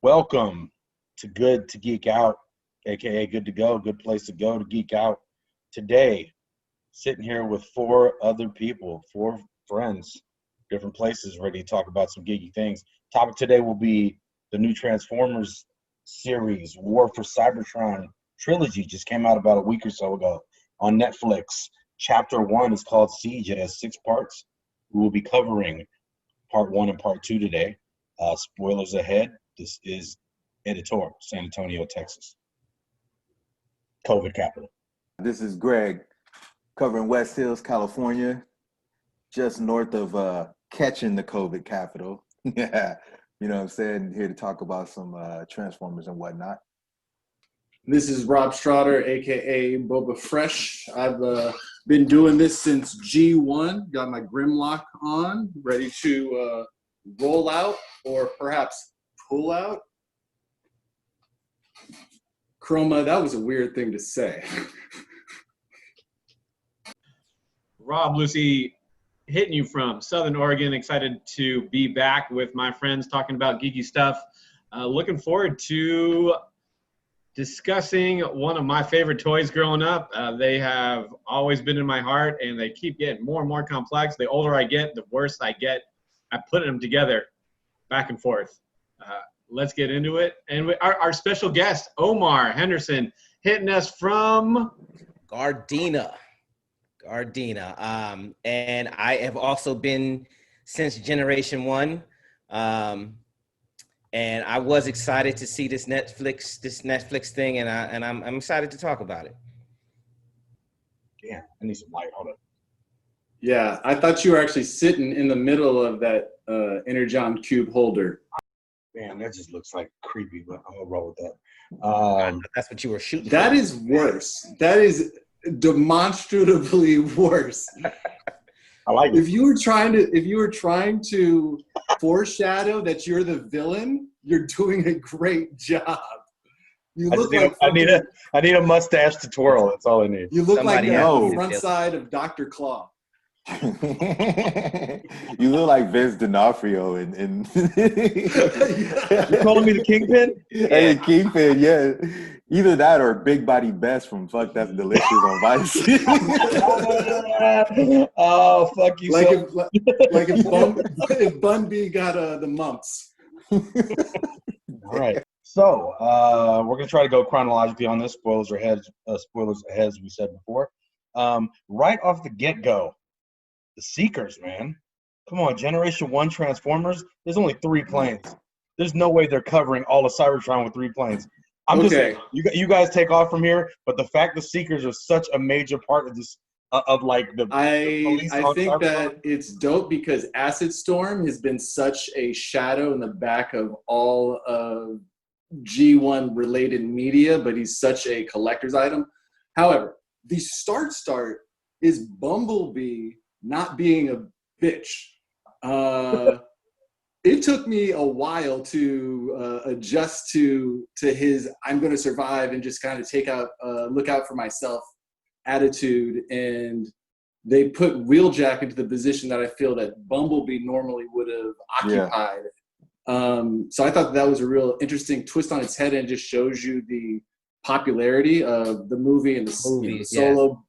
Welcome to Good to Geek Out, aka Good to Go, good place to go to geek out. Today, sitting here with four other people, four friends, different places, ready to talk about some geeky things. Topic today will be the new Transformers series, War for Cybertron trilogy, just came out about a week or so ago on Netflix. Chapter 1 is called Siege. It has 6 parts. We will be covering part 1 and part 2 today. Spoilers ahead. This is Editor, San Antonio, Texas. COVID capital. This is Greg, covering West Hills, California, just north of catching the COVID capital. Yeah, you know what I'm saying? Here to talk about some Transformers and whatnot. This is Rob Strotter, aka Boba Fresh. I've been doing this since G1. Got my Grimlock on, ready to roll out or perhaps pull out. Chroma, that was a weird thing to say. Rob Lucy hitting you from Southern Oregon. Excited to be back with my friends talking about geeky stuff. Looking forward to discussing one of my favorite toys growing up. They have always been in my heart, and they keep getting more and more complex. The older I get, the worse I get at putting them together back and forth. Let's get into it. And our special guest, Omar Henderson, hitting us from Gardena. And I have also been since Generation 1. And I was excited to see this Netflix thing, and I'm excited to talk about it. Yeah, I need some light. Hold on. Yeah, I thought you were actually sitting in the middle of that Energon cube holder. Man, that just looks like creepy, but I'm gonna roll with that. That's what you were shooting. That is worse. That is demonstratively worse. I like it. If you were trying to foreshadow that you're the villain, you're doing a great job. You look I need a mustache to twirl. That's all I need. You look Somebody like else the needs front it. side of Dr. Claw. You look like Vince D'Onofrio in You calling me the Kingpin? Hey, Kingpin, yeah. Either that or Big Body Best from Fuck That's Delicious on Vice. Oh, fuck you. Like if Bun B got the mumps. All right. So we're gonna try to go chronologically on this. Spoilers ahead, as we said before. Right off the get-go, the Seekers, man. Come on, Generation 1 Transformers. There's only 3 planes. There's no way they're covering all of Cybertron with 3 planes. I'm just saying, you guys take off from here, but the fact the Seekers are such a major part of this, of like the I think that it's dope because Acid Storm has been such a shadow in the back of all of G1 related media, but he's such a collector's item. However, the start is Bumblebee not being a bitch. It took me a while to adjust to his "I'm going to survive and just kind of look out for myself" attitude, and they put Wheeljack into the position that I feel that Bumblebee normally would have occupied. Yeah. So I thought that was a real interesting twist on its head, and just shows you the popularity of the movie and the solo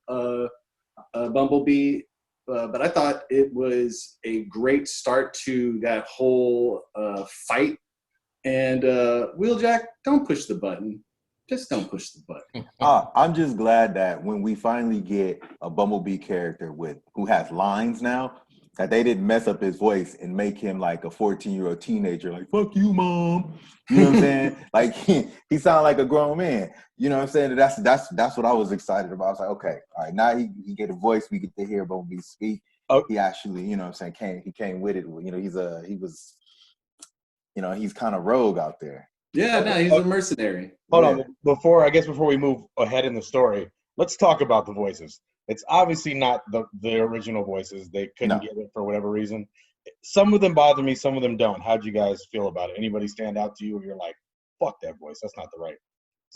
Bumblebee. But I thought it was a great start to that whole fight. And Wheeljack, don't push the button. Just don't push the button. I'm just glad that when we finally get a Bumblebee character who has lines now, that they didn't mess up his voice and make him like a 14-year-old teenager, like, fuck you, mom. You know what I'm saying? Like, he sounded like a grown man. You know what I'm saying? That's what I was excited about. I was like, okay, all right, now he get a voice. We get to hear Bumblebee speak. Oh. He actually, you know what I'm saying, he came with it. You know, he's kind of rogue out there. Yeah, no, he's a mercenary. Hold on. Before we move ahead in the story, let's talk about the voices. It's obviously not the original voices. They couldn't get it for whatever reason. Some of them bother me, some of them don't. How'd you guys feel about it? Anybody stand out to you where you're like, fuck that voice, that's not the right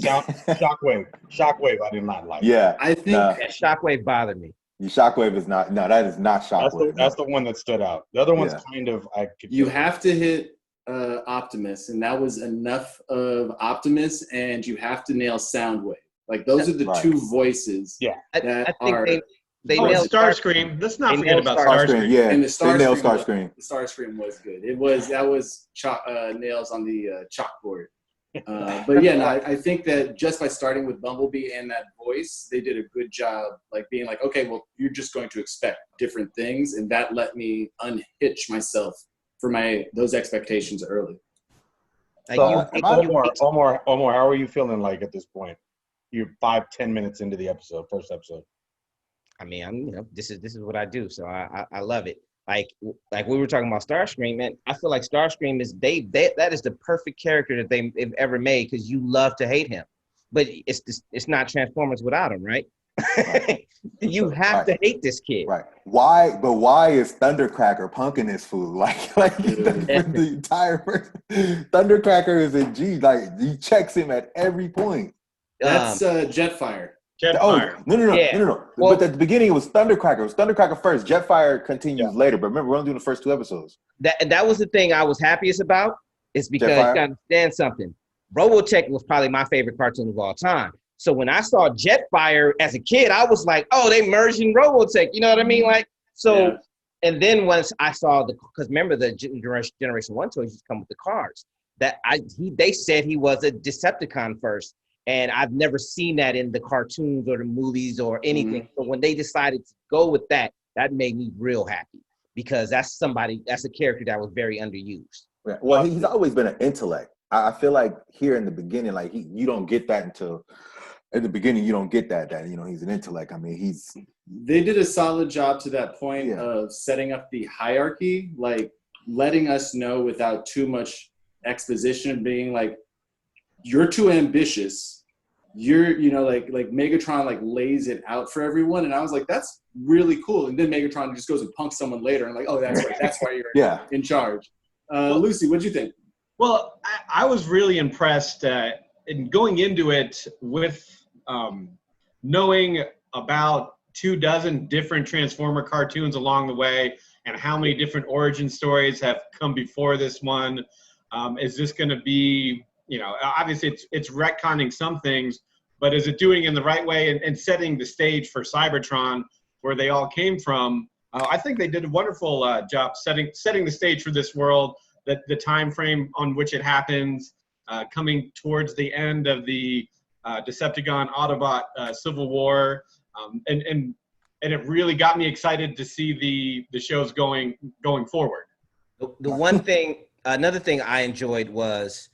sound? Shockwave I did not like. Yeah. I think Shockwave bothered me. Shockwave is not, that is not Shockwave. That's the one that stood out. The other one's kind of, you have to hit Optimus, and that was enough of Optimus, and you have to nail Soundwave. Like those are the two voices. Yeah. that I think are. they Oh, and nailed Starscream. Let's not they forget nailed about Starscream, Starscream. yeah. And the They nailed Starscream. Starscream. The Starscream was good. That was nails on the chalkboard. But yeah, no, I think that just by starting with Bumblebee and that voice, they did a good job, like being like, okay, well, you're just going to expect different things, and that let me unhitch myself for those expectations early. like So, you Omar, how are you feeling like at this point? You're 5-10 minutes into the first episode. I mean, this is what I do, so I love it. Like we were talking about Starscream, man. I feel like Starscream is that is the perfect character that they've ever made, because you love to hate him, but it's not Transformers without him, right? You have to hate this kid, Right? Why? But why is Thundercracker punking this fool? Like the entire Thundercracker is a G. Like he checks him at every point. That's Jetfire. Jetfire. No. Well, but at the beginning, it was Thundercracker. It was Thundercracker first. Jetfire continues later. But remember, we're only doing the first 2 episodes. that was the thing I was happiest about, is because Jetfire? you gotta understand something. Robotech was probably my favorite cartoon of all time. So when I saw Jetfire as a kid, I was like, oh, they merging Robotech. You know what I mean? Like, so, Yeah. and then once I saw because remember the Generation 1 toys used to come with the cars. They said he was a Decepticon first. And I've never seen that in the cartoons or the movies or anything. Mm-hmm. So when they decided to go with that made me real happy, because that's a character that was very underused. Yeah. Well, he's always been an intellect. I feel like here in the beginning, like you don't get that until at the beginning. You don't get that he's an intellect. I mean, They did a solid job to that point of setting up the hierarchy, like letting us know without too much exposition, being like, you're too ambitious. You're, like Megatron like lays it out for everyone, and I was like, that's really cool. And then Megatron just goes and punks someone later, and like, oh, that's right, that's why you're in charge. Lucy, what'd you think? Well, I was really impressed in going into it with knowing about 24 different Transformer cartoons along the way, and how many different origin stories have come before this one. Is this going to be, obviously it's retconning some things, but is it doing it in the right way and setting the stage for Cybertron, where they all came from? I think they did a wonderful job setting the stage for this world, the time frame on which it happens, coming towards the end of the Decepticon Autobot Civil War, and it really got me excited to see the shows going forward. Another thing I enjoyed was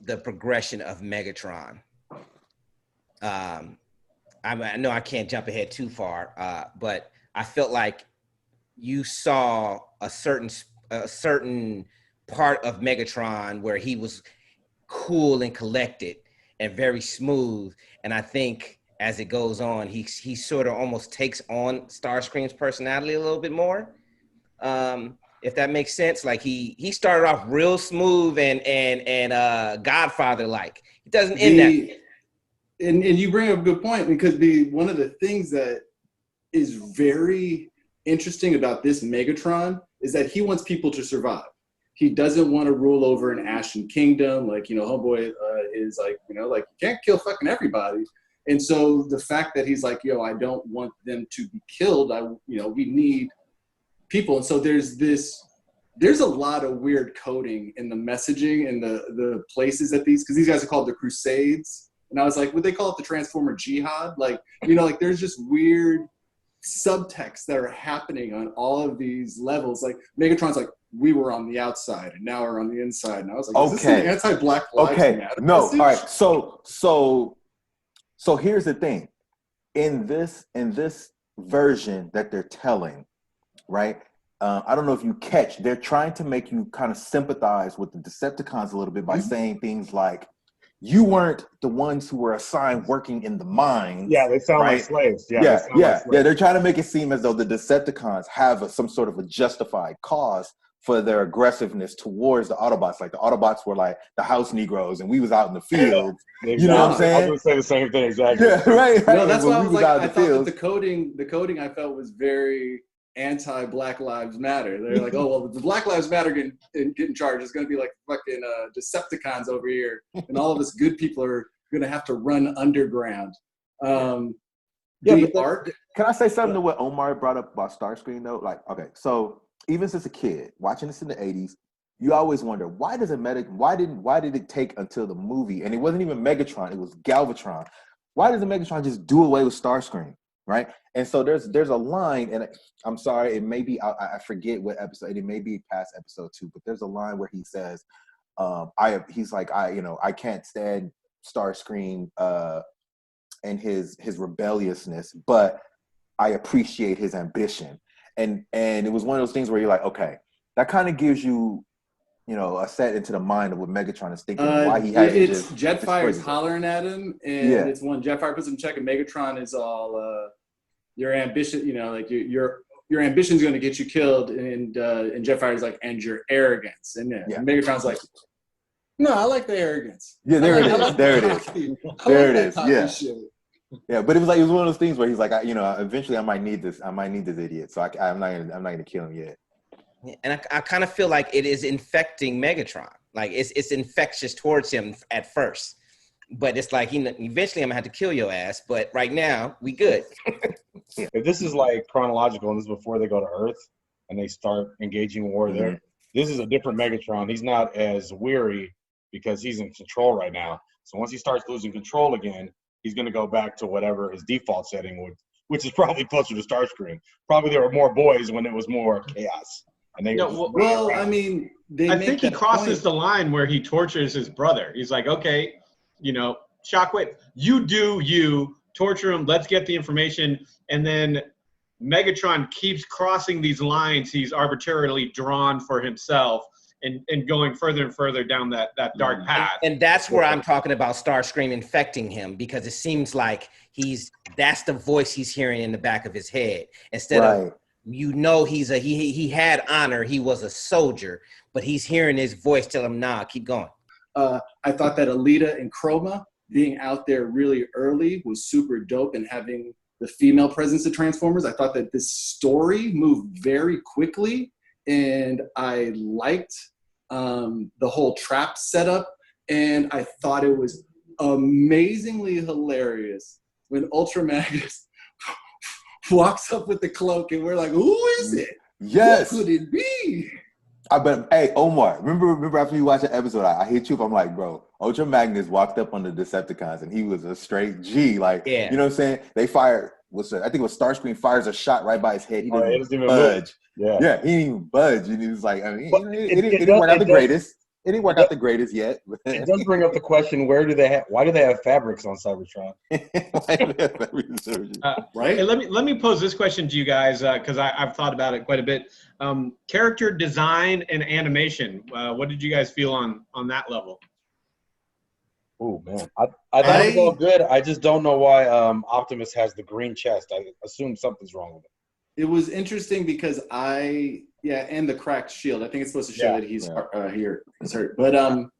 the progression of Megatron. I know I can't jump ahead too far, but I felt like you saw a certain part of Megatron where he was cool and collected and very smooth, and I think as it goes on, he sort of almost takes on Starscream's personality a little bit more. If that makes sense. Like he started off real smooth and Godfather like. He doesn't end that. And you bring up a good point, because one of the things that is very interesting about this Megatron is that he wants people to survive. He doesn't want to rule over an Ashen Kingdom. Like, Homeboy is like, like, you can't kill fucking everybody. And so the fact that he's like, I don't want them to be killed. We need people. And so there's a lot of weird coding in the messaging and the places that because these guys are called the Crusades. And I was like, would they call it the Transformer Jihad? Like, like there's just weird subtexts that are happening on all of these levels. Like Megatron's like, we were on the outside and now we're on the inside. And I was like, is this an anti-Black Lives Matter message? All right. So here's the thing. In this version that they're telling, right? I don't know if you catch, they're trying to make you kind of sympathize with the Decepticons a little bit by saying things like, you weren't the ones who were assigned working in the mines. Yeah, they sound like slaves. Yeah. They're trying to make it seem as though the Decepticons have some sort of a justified cause for their aggressiveness towards the Autobots. Like the Autobots were like the house Negroes, and we was out in the field. Exactly. You know what I'm saying? I was going to say the same thing, exactly. Yeah, right. No, that's why I was like, I thought field, that the coding I felt was very anti-Black Lives Matter. They're like, oh, well, the Black Lives Matter get in charge. It's going to be like fucking Decepticons over here. And all of us good people are going to have to run underground. Yeah, The but arc. can I say something to what Omar brought up about Starscream though? Like, okay, so even since a kid watching this in the 80s, you always wonder why did it take until the movie, and it wasn't even Megatron, it was Galvatron. Why doesn't Megatron just do away with Starscream, right? And so there's a line, and I'm sorry, it may be I forget what episode, it may be past episode 2, but there's a line where he says, he's like, I can't stand Starscream and his rebelliousness, but I appreciate his ambition. And it was one of those things where you're like, okay, that kind of gives you, a set into the mind of what Megatron is thinking, why he hasn't it's Jetfire's hollering at him, and it's when Jetfire puts him in check, and Megatron is all, your ambition, like your ambition is going to get you killed, and Jetfire's like, and your arrogance, and Megatron's like, no, I like the arrogance. Yeah, there it is. There it is. Yeah. Shit. Yeah, but it was one of those things where he's like, eventually I might need this idiot, so I'm not gonna kill him yet. And I kind of feel like it is infecting Megatron. Like it's infectious towards him at first, but it's like eventually I'm gonna have to kill your ass. But right now we good. If this is like chronological and this is before they go to Earth and they start engaging war there, this is a different Megatron. He's not as weary because he's in control right now. So once he starts losing control again, he's going to go back to whatever his default setting would, which is probably closer to Starscream. Probably there were more boys when it was more chaos. And they I mean, I think he crosses the line where he tortures his brother. He's like, okay, Shockwave, you do you, torture him, let's get the information. And then Megatron keeps crossing these lines he's arbitrarily drawn for himself and going further and further down that dark path. And that's where I'm talking about Starscream infecting him, because it seems like that's the voice he's hearing in the back of his head. Instead of, he had honor, he was a soldier, but he's hearing his voice tell him, nah, keep going. I thought that Alita and Chroma being out there really early was super dope, and having the female presence of Transformers. I thought that this story moved very quickly, and I liked the whole trap setup, and I thought it was amazingly hilarious when Ultra Magnus walks up with the cloak, and we're like, who is it? Yes. Who could it be? Hey, Omar, remember after you watched the episode, I hit you up. I'm like, bro, Ultra Magnus walked up on the Decepticons, and he was a straight G. Like, you know what I'm saying? They fired, I think it was Starscream fires a shot right by his head. He didn't even budge. Yeah, he didn't even budge. And he was like, it didn't work out the greatest. It didn't work out the greatest yet. It does bring up the question: why do they have fabrics on Cybertron? Right. Hey, let me pose this question to you guys, because I've thought about it quite a bit. Character design and animation. What did you guys feel on that level? Oh man, I thought it was all good. I just don't know why Optimus has the green chest. I assume something's wrong with it. It was interesting because and the cracked shield. I think it's supposed to show that he's hurt. But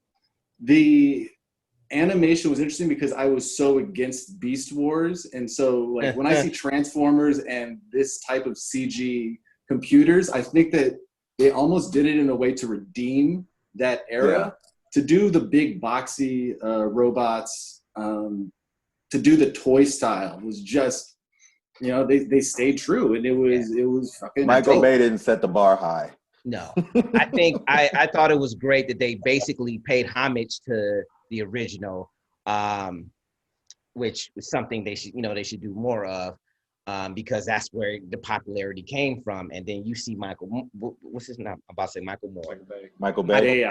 the animation was interesting because I was so against Beast Wars, and so like when I see Transformers and this type of CG computers, I think that they almost did it in a way to redeem that era. Yeah. To do the big boxy robots, to do the toy style was just. They stayed true, and it was fucking. Michael Bay didn't set the bar high. No, I think I thought it was great that they basically paid homage to the original, which is something they should do more of, because that's where the popularity came from. And then you see Michael, what's his name? I'm about to say Michael Moore. Michael Bay.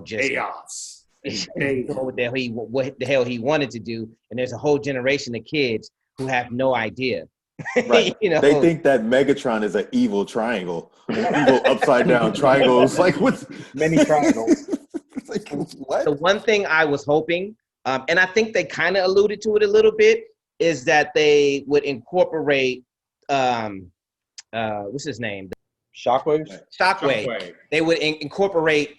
Just what the hell he wanted to do, and there's a whole generation of kids who have no idea. Right. They think that Megatron is an evil triangle, an evil upside down triangle. It's like, what's many triangles? Like, what? The one thing I was hoping, and I think they kind of alluded to it a little bit, is that they would incorporate, what's his name? Shockwave. They would incorporate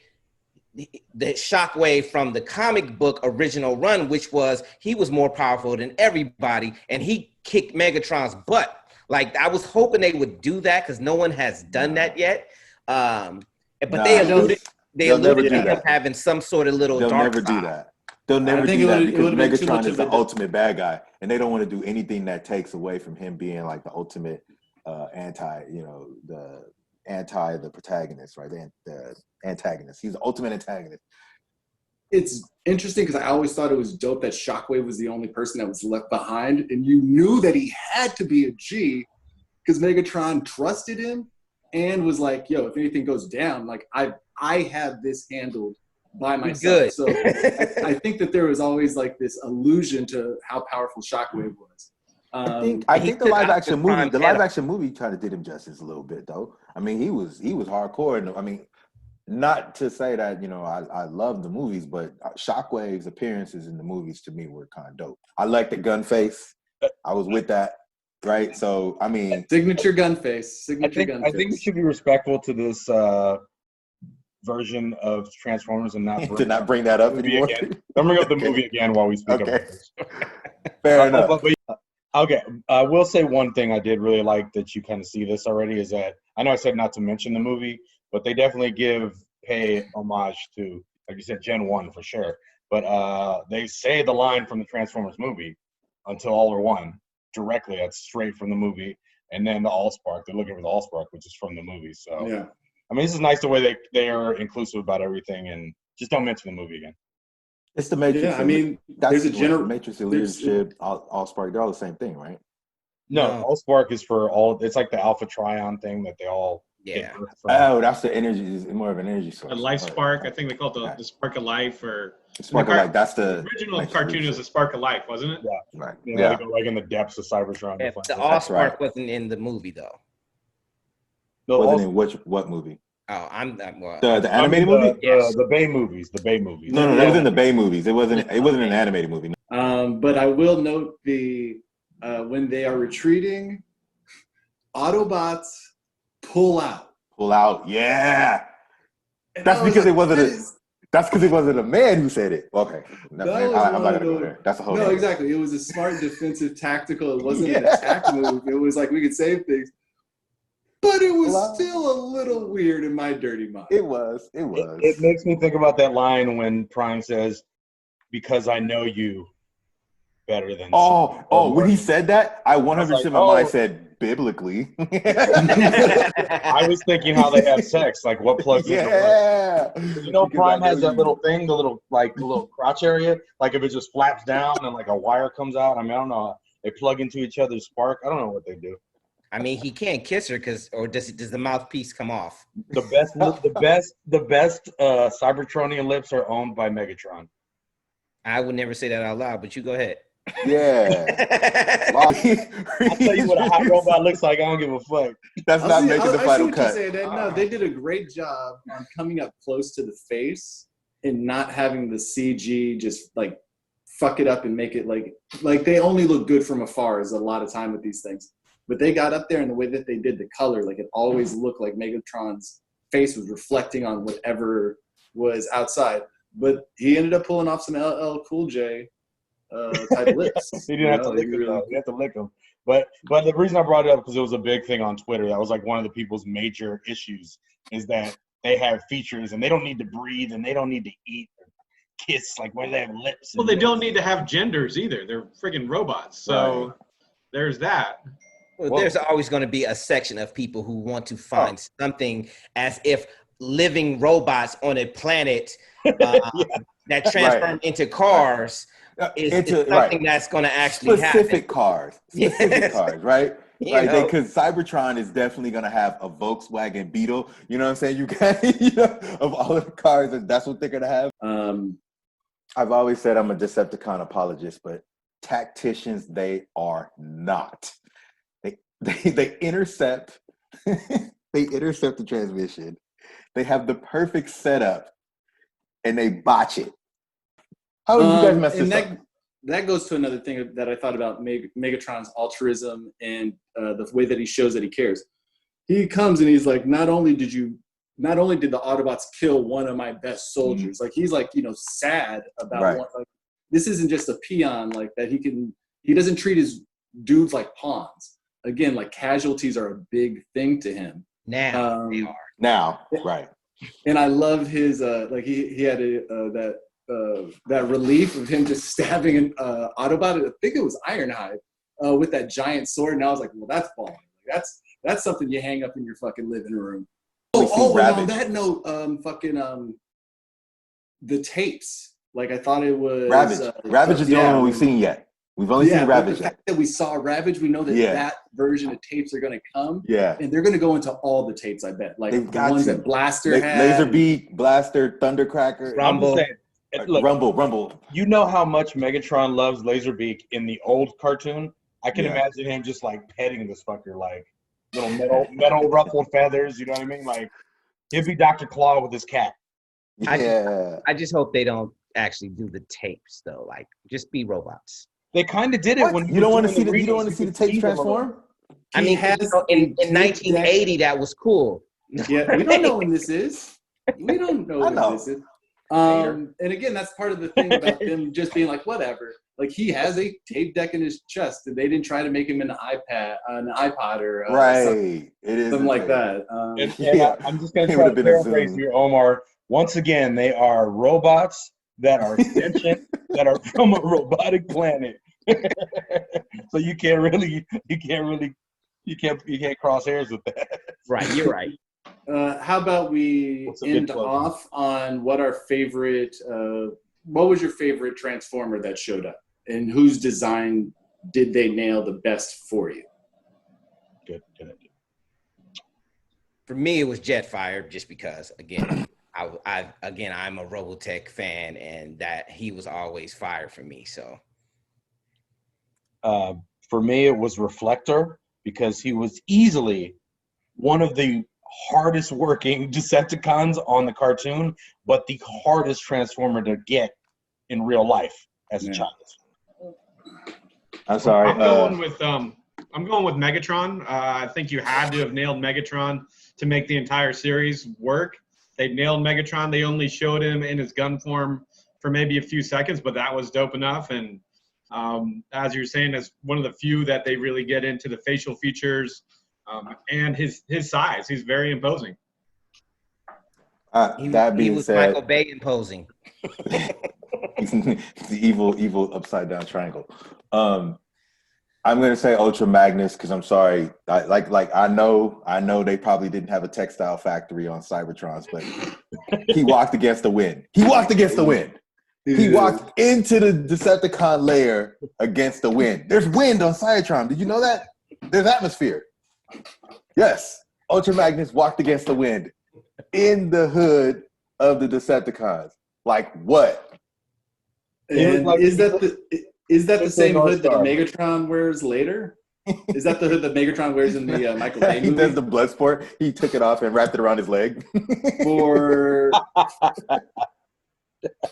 the Shockwave from the comic book original run, which was he was more powerful than everybody, and he kicked Megatron's butt Like I was hoping they would do that because no one has done that yet. But Nah, they alluded they'll never to do him that. having some sort of little They'll dark never side. do that. They'll never I think do that it because would've been too Megatron much is of the a ultimate bad guy, and they don't want to do anything that takes away from him being like the ultimate the protagonist, right? The antagonist. He's the ultimate antagonist. It's interesting because I always thought it was dope that Shockwave was the only person that was left behind, and you knew that he had to be a G because Megatron trusted him and was like, "Yo, if anything goes down, like I have this handled by myself." Good. So I think that there was always like this allusion to how powerful Shockwave was. I think the took live Optimus action movie kind of did him justice a little bit though. I mean, he was hardcore, and I mean, not to say that I love the movies, but Shockwave's appearances in the movies to me were kind of dope. I like the gun face. I was with that, right? So I mean, signature gun face. I think we should be respectful to this version of Transformers and not bring that up anymore. Don't bring up the movie again while we speak about this. Fair enough. Okay, I will say one thing I did really like that you kind of see this already is that I know I said not to mention the movie, but they definitely pay homage to, like you said, Gen 1 for sure. But they say the line from the Transformers movie, "Until all are one," directly. That's straight from the movie. And then the Allspark, they're looking for the Allspark, which is from the movie. So, Yeah. I mean, this is nice the way they are inclusive about everything, and just don't mention the movie again. It's the Matrix. Yeah, I mean, there's Matrix and Leadership, Allspark. They're all the same thing, right? No, Allspark is for all. It's like the Alpha Trion thing that they all. Yeah. Oh, that's the energy. Is more of an energy source. A life spark. I think they call it the spark of life, or spark of life. That's the original cartoon is the spark of life, wasn't it? Yeah, right. They go like in the depths of Cybertron. The Allspark wasn't in the movie though. No, wasn't in what movie? Oh, the animated movie. The Bay movies. The Bay movies. No, that was in the Bay movies. It wasn't an animated movie. But I will note when they are retreating, Autobots pull out. Yeah. That's because it wasn't a man who said it. Okay, I'm not gonna go there. That's a whole. No, exactly. It was a smart defensive tactical. It wasn't an attack move. It was like we could save things. But it was still a little weird in my dirty mind. It was. It makes me think about that line when Prime says, "Because I know you better than." When he said that, I 100% my mind said biblically. I was thinking how they have sex, like what plugs into what. Prime has that little thing, the little crotch area. Like if it just flaps down and like a wire comes out. I mean, I don't know. They plug into each other's spark. I don't know what they do. I mean, he can't kiss her or does the mouthpiece come off? The best Cybertronian lips are owned by Megatron. I would never say that out loud, but you go ahead. Yeah. I'll tell you what a hot robot looks like. I don't give a fuck. That's not making the final cut. No, they did a great job on coming up close to the face and not having the CG just like fuck it up and make it like they only look good from afar is a lot of time with these things. But they got up there and the way that they did the color, like it always looked like Megatron's face was reflecting on whatever was outside. But he ended up pulling off some LL Cool J type lips. He didn't have to lick them. He had to lick them. But the reason I brought it up because it was a big thing on Twitter. That was like one of the people's major issues is that they have features and they don't need to breathe and they don't need to eat or kiss. Like where they have lips. Well, they don't need to have genders either. They're friggin' robots. So there's that. Well, there's always going to be a section of people who want to find something as if living robots on a planet that transform into cars is something that's going to actually specific happen. Specific cars, right? Because Cybertron is definitely going to have a Volkswagen Beetle. You know what I'm saying? You got of all of the cars, that's what they're going to have. I've always said I'm a Decepticon apologist, but tacticians, they are not. They intercept the transmission. They have the perfect setup and they botch it. How did you guys mess this up? That goes to another thing that I thought about Megatron's altruism and the way that he shows that he cares. He comes and he's like, not only did the Autobots kill one of my best soldiers, like he's like, sad about one, like, this isn't just a peon like that he doesn't treat his dudes like pawns. again, like casualties are a big thing to him. Now they are. Now, right. And I love his like he had that relief of him just stabbing an Autobot. I think it was Ironhide with that giant sword, and I was like, well, that's balling. That's something you hang up in your fucking living room. And on that note, the tapes. Like I thought it was Ravage. Ravage is the only one we've seen yet. We've only seen Ravage. The fact that we saw Ravage, we know that that version of tapes are going to come. Yeah. And they're going to go into all the tapes, I bet. Like They've the ones that Blaster had. Laserbeak, Blaster, Thundercracker. Rumble. Look, Rumble. You know how much Megatron loves Laserbeak in the old cartoon? I can imagine him just like petting this fucker, like little metal ruffled feathers, you know what I mean? Like he'd be Dr. Claw with his cat. Yeah. I just hope they don't actually do the tapes though. Like just be robots. They kind of did it when you don't want to see the tapes transform. I mean, in 1980 that was cool. Yeah, we don't know when this is. We don't know when this is. And again, that's part of the thing about them just being like, whatever. Like he has a tape deck in his chest, and they didn't try to make him an iPod or something like that. I'm just going to try to paraphrase here, Omar. Once again, they are robots that are sentient, that are from a robotic planet. So you can't cross hairs with that. Right, you're right. How about we end off on what our favorite? What was your favorite Transformer that showed up, and whose design did they nail the best for you? Good. For me, it was Jetfire, just because again, I'm a Robotech fan, and that he was always fire for me. So, for me, it was Reflector because he was easily one of the hardest working Decepticons on the cartoon, but the hardest Transformer to get in real life as a child. I'm sorry. I'm going with Megatron. I think you had to have nailed Megatron to make the entire series work. They nailed Megatron. They only showed him in his gun form for maybe a few seconds, but that was dope enough. And as you're saying, as one of the few that they really get into the facial features and his size. He's very imposing. That being he was said, Michael Bay imposing. He's the evil upside down triangle. I'm gonna say Ultra Magnus because I'm sorry. I know they probably didn't have a textile factory on Cybertrons, but he walked against the wind. He walked against the wind. He walked into the Decepticon lair against the wind. There's wind on Cybertron. Did you know that? There's atmosphere. Yes, Ultra Magnus walked against the wind in the hood of the Decepticons. Like what? And is that the same hood that Megatron wears later? Is that the hood that Megatron wears in the Michael Bay movie? He does the blood sport. He took it off and wrapped it around his leg.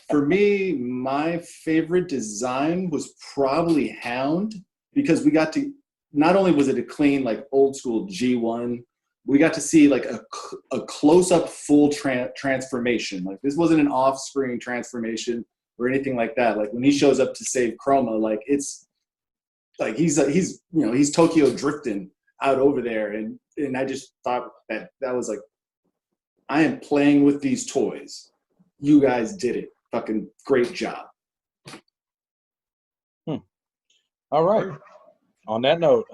For me, my favorite design was probably Hound, because we got to, not only was it a clean, like old school G1, we got to see like a close-up full transformation. Like this wasn't an off-screen transformation or anything like that. Like when he shows up to save Chroma, like it's like he's Tokyo drifting out over there, and I just thought that was like, I am playing with these toys. You guys did it. Fucking great job. All right. On that note,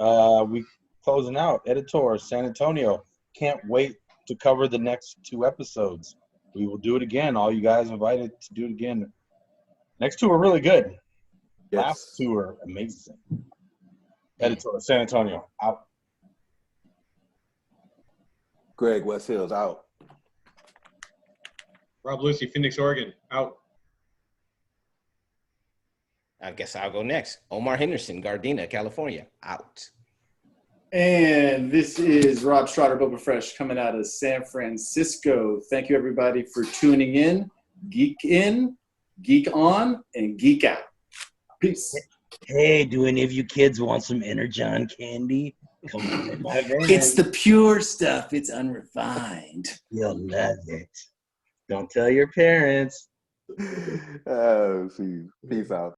we closing out. Editor San Antonio. Can't wait to cover the next 2 episodes. We will do it again. All you guys invited to do it again. Next 2 are really good. Yes. Last 2 are amazing. Editor San Antonio out. Greg West Hills out. Rob Lucy, Phoenix, Oregon, out. I guess I'll go next. Omar Henderson, Gardena, California, out. And this is Rob Strotter, Boba Fresh, coming out of San Francisco. Thank you, everybody, for tuning in. Geek in, geek on, and geek out. Peace. Hey, do any of you kids want some Energon candy? Come on in my van. It's the pure stuff. It's unrefined. You'll love it. Don't tell your parents. Oh, see. Peace out.